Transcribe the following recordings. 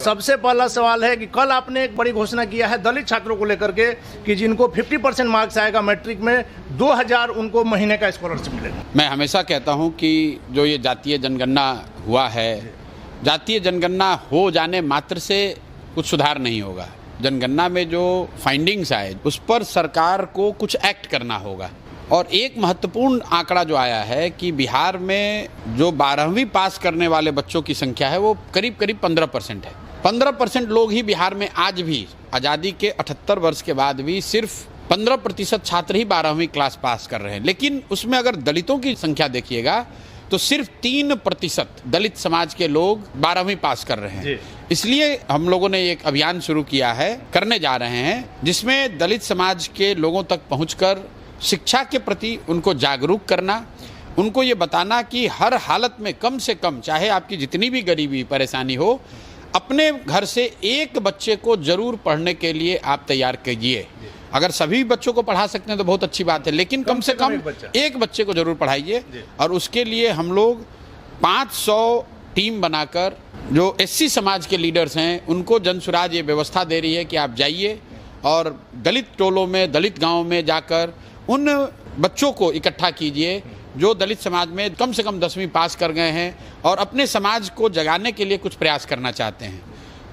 सबसे पहला सवाल है कि कल आपने एक बड़ी घोषणा किया है दलित छात्रों को लेकर के कि जिनको 50% मार्क्स आएगा मैट्रिक में 2000 उनको महीने का स्कॉलरशिप मिलेगा। मैं हमेशा कहता हूं कि जो ये जातीय जनगणना हुआ है, जातीय जनगणना हो जाने मात्र से कुछ सुधार नहीं होगा। जनगणना में जो फाइंडिंग्स आए उस पर सरकार को कुछ एक्ट करना होगा। और एक महत्वपूर्ण आंकड़ा जो आया है कि बिहार में जो 12वीं पास करने वाले बच्चों की संख्या है वो करीब करीब 15% है। 15% लोग ही बिहार में आज भी आज़ादी के 78 वर्ष के बाद भी सिर्फ 15% छात्र ही 12वीं क्लास पास कर रहे हैं। लेकिन उसमें अगर दलितों की संख्या देखिएगा तो सिर्फ 3% दलित समाज के लोग 12वीं पास कर रहे हैं। इसलिए हम लोगों ने एक अभियान शुरू किया है, करने जा रहे हैं, जिसमें दलित समाज के लोगों तक पहुंचकर शिक्षा के प्रति उनको जागरूक करना, उनको ये बताना कि हर हालत में कम से कम, चाहे आपकी जितनी भी गरीबी परेशानी हो, अपने घर से एक बच्चे को जरूर पढ़ने के लिए आप तैयार कीजिए। अगर सभी बच्चों को पढ़ा सकते हैं तो बहुत अच्छी बात है, लेकिन कम से कम एक बच्चे को जरूर पढ़ाइए। और उसके लिए हम लोग 500 टीम बनाकर जो एससी समाज के लीडर्स हैं उनको जनसुराज ये व्यवस्था दे रही है कि आप जाइए और दलित टोलों में, दलित गाँव में जाकर उन बच्चों को इकट्ठा कीजिए जो दलित समाज में कम से कम 10वीं पास कर गए हैं और अपने समाज को जगाने के लिए कुछ प्रयास करना चाहते हैं।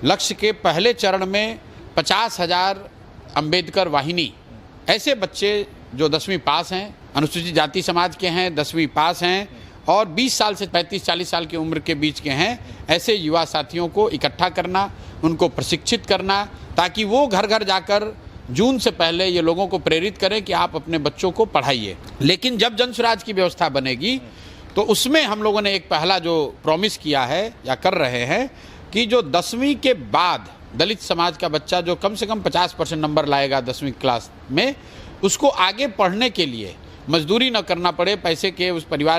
लक्ष्य के पहले चरण में 50,000 अंबेडकर वाहिनी ऐसे बच्चे जो 10वीं पास हैं, अनुसूचित जाति समाज के हैं, 10वीं पास हैं और 20 साल से 35-40 साल की उम्र के बीच के हैं, ऐसे युवा साथियों को इकट्ठा करना, उनको प्रशिक्षित करना, ताकि वो घर घर जाकर जून से पहले ये लोगों को प्रेरित करें कि आप अपने बच्चों को पढ़ाइए। लेकिन जब जनसुराज की व्यवस्था बनेगी तो उसमें हम लोगों ने एक पहला जो प्रॉमिस किया है या कर रहे हैं कि जो 10वीं के बाद दलित समाज का बच्चा जो कम से कम 50% नंबर लाएगा 10वीं क्लास में, उसको आगे पढ़ने के लिए मजदूरी न करना पड़े, पैसे के उस परिवार